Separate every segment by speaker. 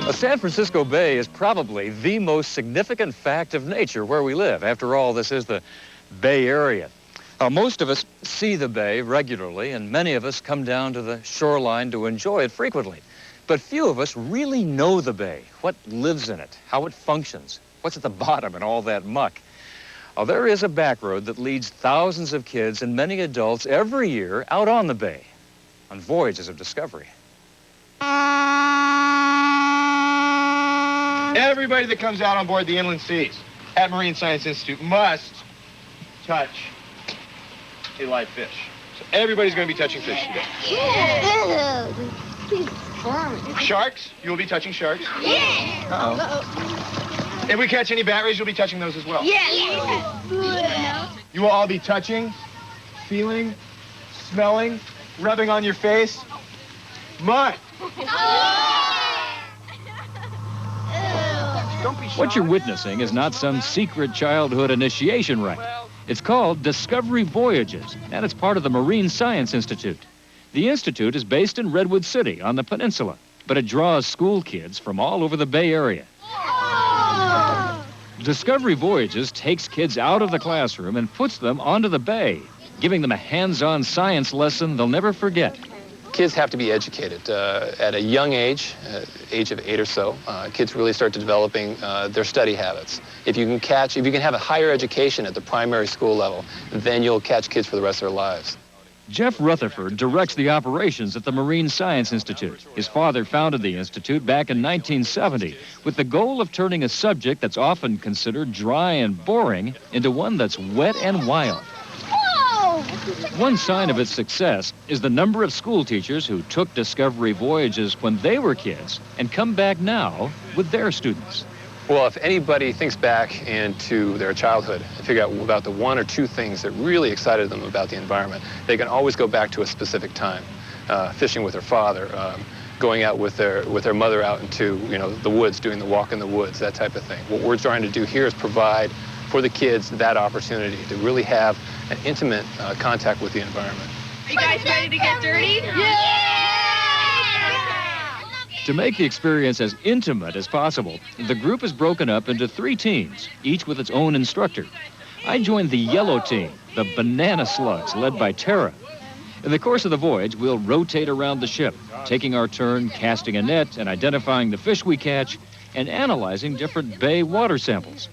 Speaker 1: The San Francisco Bay is probably the most significant fact of nature where we live. After all, this is the Bay Area. Most of us see the bay regularly, and many of us come down to the shoreline to enjoy it frequently. But few of us really know the bay, what lives in it, how it functions, what's at the bottom and all that muck. There is a back road that leads thousands of kids and many adults every year out on the bay on voyages of discovery.
Speaker 2: Everybody that comes out on board the inland seas at Marine Science Institute must touch a live fish. So everybody's going to be touching fish today.
Speaker 3: Yeah.
Speaker 2: Sharks, you will be touching sharks.
Speaker 3: Yeah.
Speaker 2: Uh-oh. If we catch any bat rays, you'll be touching those as well.
Speaker 3: Yeah.
Speaker 2: You will all be touching, feeling, smelling, rubbing on your face. Mud. Don't be shy.
Speaker 1: What you're witnessing is not some secret childhood initiation rite. It's called Discovery Voyages, and it's part of the Marine Science Institute. The Institute is based in Redwood City on the peninsula, but it draws school kids from all over the Bay Area. Discovery Voyages takes kids out of the classroom and puts them onto the bay, giving them a hands-on science lesson they'll never forget.
Speaker 4: Kids have to be educated at a young age, age of 8 or so. Kids really start to developing their study habits. If you can have a higher education at the primary school level, then you'll catch kids for the rest of their lives.
Speaker 1: Jeff Rutherford directs the operations at the Marine Science Institute. His father founded the institute back in 1970 with the goal of turning a subject that's often considered dry and boring into one that's wet and wild. One sign of its success is the number of school teachers who took Discovery Voyages when they were kids and come back now with their students.
Speaker 4: Well, if anybody thinks back into their childhood and figure out about the one or two things that really excited them about the environment, they can always go back to a specific time. Fishing with their father, going out with their mother out into the woods, doing the walk in the woods, that type of thing. What we're trying to do here is provide for the kids that opportunity to really have an intimate contact with the environment.
Speaker 5: Are you guys ready to get dirty?
Speaker 3: Yeah!
Speaker 1: To make the experience as intimate as possible, the group is broken up into 3 teams, each with its own instructor. I joined the yellow team, the Banana Slugs, led by Tara. In the course of the voyage, we'll rotate around the ship, taking our turn casting a net and identifying the fish we catch and analyzing different bay water samples.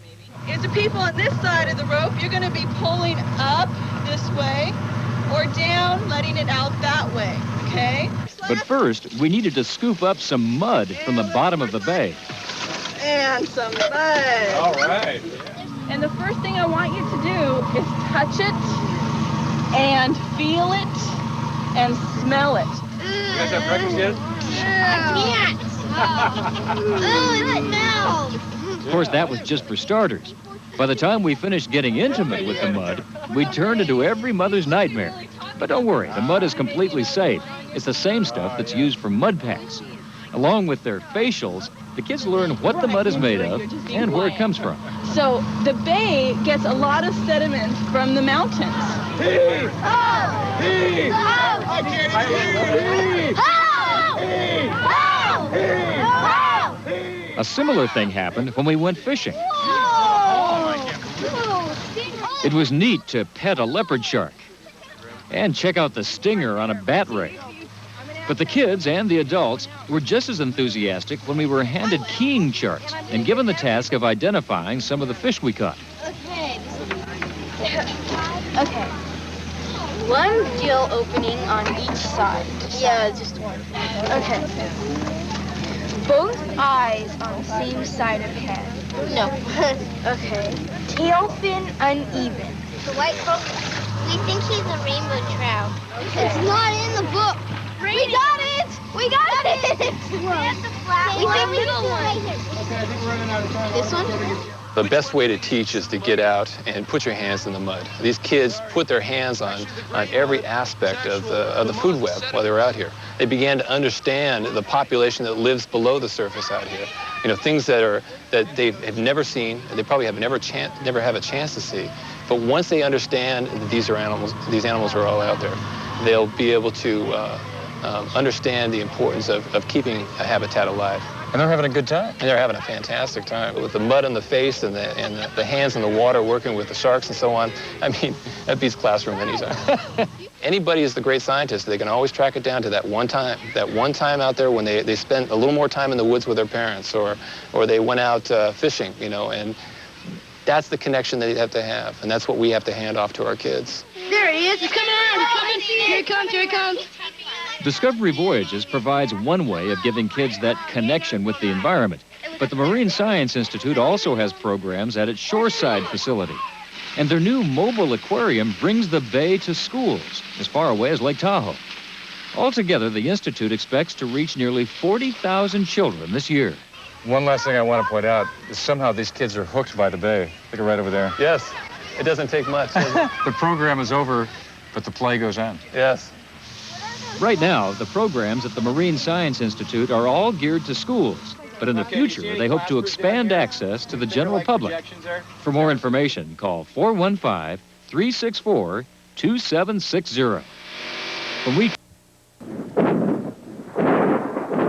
Speaker 5: And to people on this side of the rope, you're going to be pulling up this way or down, letting it out that way, okay?
Speaker 1: But first, we needed to scoop up some mud from the bottom of the bay.
Speaker 5: And some mud.
Speaker 2: All right.
Speaker 5: And the first thing I want you to do is touch it and feel it and smell it.
Speaker 2: You guys have breakfast yet?
Speaker 3: I can't. It smells.
Speaker 1: Of course, that was just for starters. By the time we finished getting intimate with the mud, we turned into every mother's nightmare. But don't worry, the mud is completely safe. It's the same stuff that's used for mud packs. Along with their facials, the kids learn what the mud is made of and where it comes from.
Speaker 5: So the bay gets a lot of sediment from the mountains.
Speaker 1: A similar thing happened when we went fishing. It was neat to pet a leopard shark and check out the stinger on a bat ray. But the kids and the adults were just as enthusiastic when we were handed king sharks and given the task of identifying some of the fish we caught.
Speaker 3: Okay. One gill opening on each side. Yeah, just one. Okay. Both eyes on the same side of head. No. Okay. Tail fin uneven. The white croak, we think he's a rainbow trout. It's not in the book. We got it! We got it! We think middle one.
Speaker 2: Okay, I think we're running out of time.
Speaker 3: This one?
Speaker 4: The best way to teach is to get out and put your hands in the mud. These kids put their hands on every aspect of the food web while they were out here. They began to understand the population that lives below the surface out here. Things that they have never seen, they probably have never have a chance to see. But once they understand that these animals are all out there, they'll be able to understand the importance of keeping a habitat alive.
Speaker 1: And they're having a good time.
Speaker 4: And they're having a fantastic time with the mud on the face and the hands in the water working with the sharks and so on. I mean, that beats classroom anytime. Anybody is the great scientist. They can always track it down to that one time out there when they spent a little more time in the woods with their parents, or they went out fishing, you know, and that's the connection that you have to have, and that's what we have to hand off to our kids.
Speaker 3: There he is. He's coming around. He's coming. Here he comes. Here he comes.
Speaker 1: Discovery Voyages provides one way of giving kids that connection with the environment. But the Marine Science Institute also has programs at its shoreside facility. And their new mobile aquarium brings the bay to schools as far away as Lake Tahoe. Altogether, the Institute expects to reach nearly 40,000 children this year. One last thing I want to point out is somehow these kids are hooked by the bay. Look right over there.
Speaker 4: Yes, it doesn't take much, does it?
Speaker 1: The program is over, but the play goes on.
Speaker 4: Yes.
Speaker 1: Right now, the programs at the Marine Science Institute are all geared to schools. But in the future, they hope to expand access to the general public. For more information, call 415-364-2760. When we